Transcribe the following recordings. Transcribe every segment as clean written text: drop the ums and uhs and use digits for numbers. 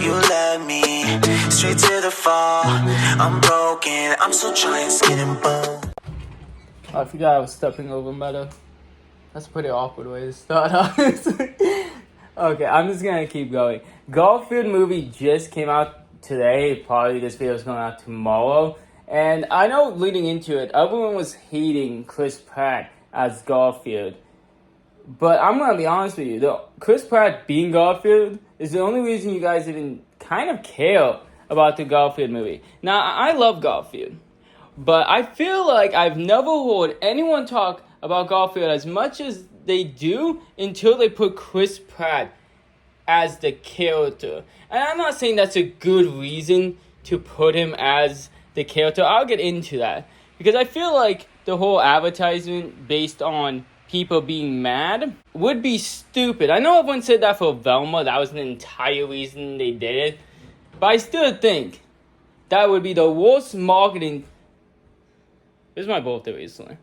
you let me straight to the fall. I'm broken, I'm still trying skin and bone. I forgot I was stepping over Meta. That's a pretty awkward way to start, honestly. Okay, I'm just gonna keep going. Garfield movie just came out today. Probably this video is going out tomorrow. And I know leading into it, everyone was hating Chris Pratt as Garfield. But I'm gonna be honest with you, Chris Pratt being Garfield is the only reason you guys even kind of care about the Garfield movie. Now, I love Garfield, but I feel like I've never heard anyone talk about Garfield as much as they do until they put Chris Pratt as the character. And I'm not saying that's a good reason to put him as the character. I'll get into that. Because I feel like the whole advertisement based on people being mad would be stupid. I know everyone said that for Velma. That was the entire reason they did it. But I still think that would be the worst marketing. This is my birthday recently.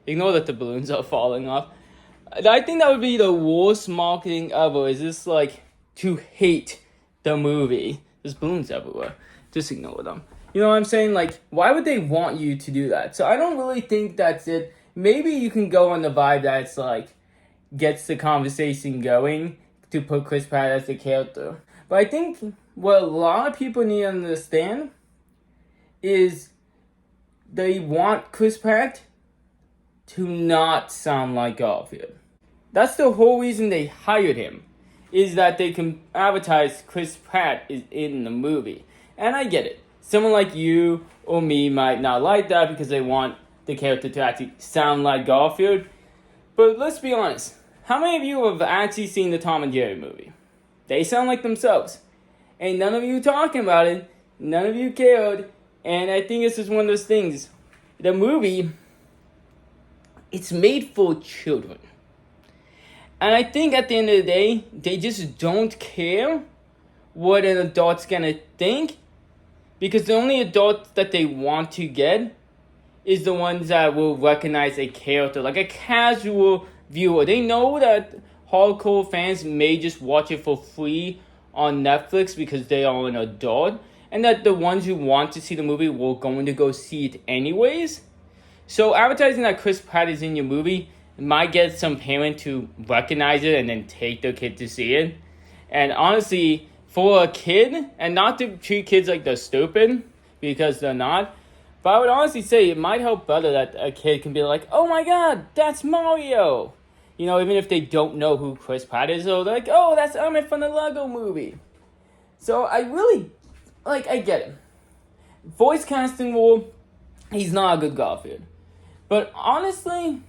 Ignore that the balloons are falling off. I think that would be the worst marketing ever. Is this like to hate the movie? There's balloons everywhere. Just ignore them. You know what I'm saying? Like, why would they want you to do that? So I don't really think that's it. Maybe you can go on the vibe that's like gets the conversation going to put Chris Pratt as the character. But I think what a lot of people need to understand is they want Chris Pratt to not sound like Garfield. That's the whole reason they hired him, is that they can advertise Chris Pratt is in the movie. And I get it. Someone like you or me might not like that because they want the character to actually sound like Garfield. But let's be honest. How many of you have actually seen the Tom and Jerry movie? They sound like themselves. And none of you talking about it. None of you cared. And I think this is one of those things. The movie, it's made for children. And I think at the end of the day, they just don't care what an adult's gonna think. Because the only adults that they want to get is the ones that will recognize a character, like a casual viewer. They know that hardcore fans may just watch it for free on Netflix because they are an adult, and that the ones who want to see the movie will going to go see it anyways. So advertising that Chris Pratt is in your movie might get some parent to recognize it and then take their kid to see it. And honestly, for a kid, and not to treat kids like they're stupid, because they're not, but I would honestly say it might help better that a kid can be like, oh my god, that's Mario! You know, even if they don't know who Chris Pratt is, or they're like, oh, that's Emmett from the Lego movie. So I really, I get it. Voice casting rule, he's not a good Garfield. But honestly,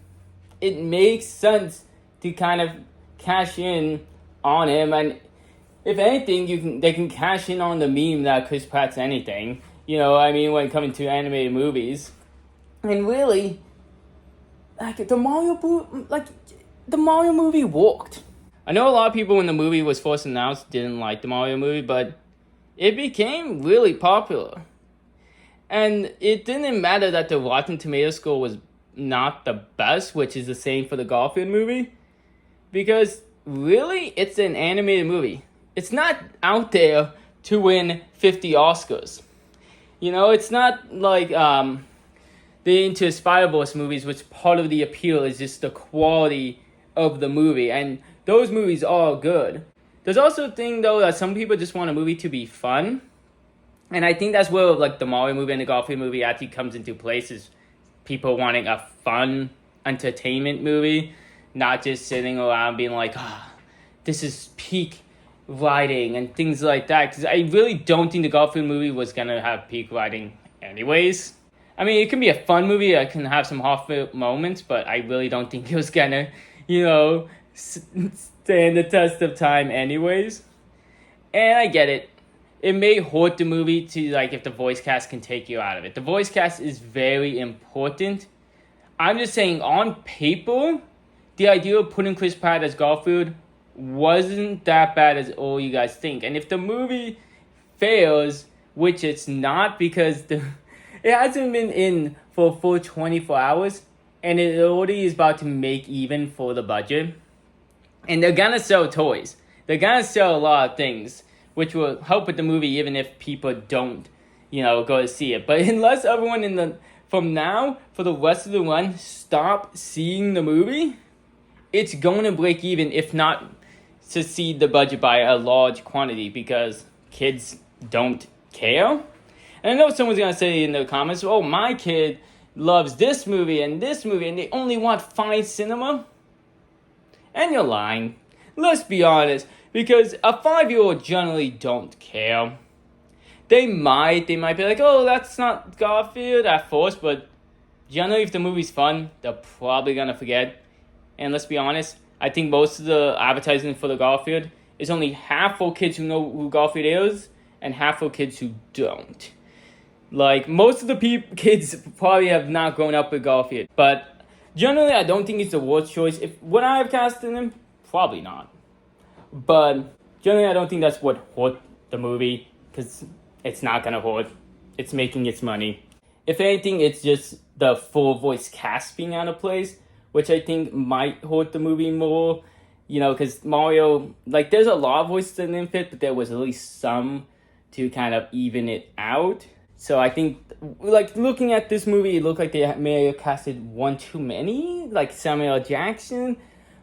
it makes sense to kind of cash in on him, and if anything, they can cash in on the meme that Chris Pratt's anything. You know, I mean, when it comes to animated movies. And really, the Mario movie worked. I know a lot of people when the movie was first announced didn't like the Mario movie, but it became really popular. And it didn't matter that the Rotten Tomatoes score was not the best, which is the same for the Garfield movie. Because really, it's an animated movie. It's not out there to win 50 Oscars. You know, it's not like the Into Spider-Verse movies, which part of the appeal is just the quality of the movie. And those movies are good. There's also a thing, though, that some people just want a movie to be fun. And I think that's where, like, the Mario movie and the Garfield movie actually comes into place, is people wanting a fun entertainment movie, not just sitting around being like, this is peak writing and things like that. Because I really don't think the Garfield movie was going to have peak writing anyways. I mean, it can be a fun movie. I can have some heartfelt moments, but I really don't think it was going to, stand the test of time anyways. And I get it. It may hurt the movie to, if the voice cast can take you out of it. The voice cast is very important. I'm just saying, on paper, the idea of putting Chris Pratt as Garfield wasn't that bad as all you guys think. And if the movie fails, which it's not, because it hasn't been in for a full 24 hours, and it already is about to make even for the budget. And they're gonna sell toys. They're gonna sell a lot of things. which will help with the movie even if people don't, go to see it. But unless everyone from now for the rest of the run stop seeing the movie, it's going to break even, if not succeed the budget by a large quantity, because kids don't care. And I know someone's going to say in the comments, oh, my kid loves this movie, and they only want 5 cinema. And you're lying. Let's be honest, because a 5-year-old generally don't care. They might be like, oh, that's not Garfield at first, but generally if the movie's fun, they're probably going to forget. And let's be honest, I think most of the advertising for the Garfield is only half for kids who know who Garfield is and half for kids who don't. Like, most of the kids probably have not grown up with Garfield. But generally, I don't think it's the worst choice. Would I have casted him? Probably not. But generally, I don't think that's what hurt the movie, because it's not going to hurt. It's making its money. If anything, it's just the full voice cast being out of place, which I think might hurt the movie more, because Mario, like, there's a lot of voices that didn't fit, but there was at least some to kind of even it out. So I think, like, looking at this movie, it looked like they may have casted one too many, like Samuel L. Jackson.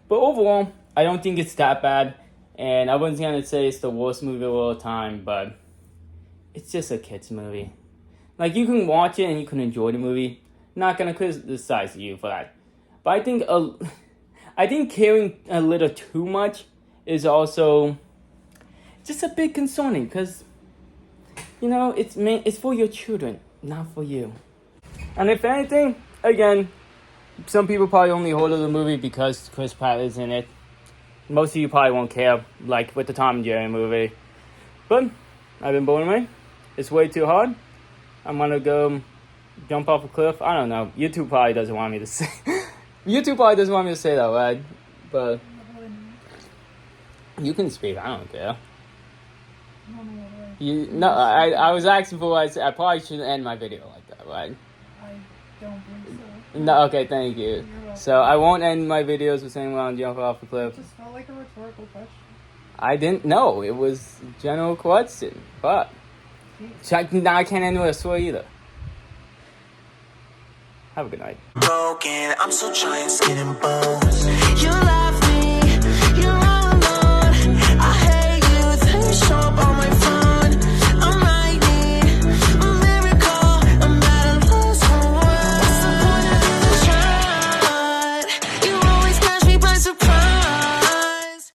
But overall, I don't think it's that bad, and I wasn't going to say it's the worst movie of all time, but it's just a kid's movie. Like, you can watch it and you can enjoy the movie. Not going to criticize you for that. But I think caring a little too much is also just a bit concerning, because, it's for your children, not for you. And if anything, again, some people probably only hold of the movie because Chris Pratt is in it. Most of you probably won't care, like with the Tom and Jerry movie. But I've been BirdimeYT. It's way too hard. I'm gonna go jump off a cliff. I don't know. YouTube probably doesn't want me to say. YouTube probably doesn't want me to say that, right? But you can speak. I don't care. I was asking for what I said. I probably shouldn't end my video like that, right? I don't believe so. No, okay, thank you. So I won't end my videos with saying I'm jump off a cliff. It just felt like a rhetorical question. I didn't know. It was a general question. But now I can't end with a swear either. Have a good night. Broken, I'm still trying, skin and bones. You lie.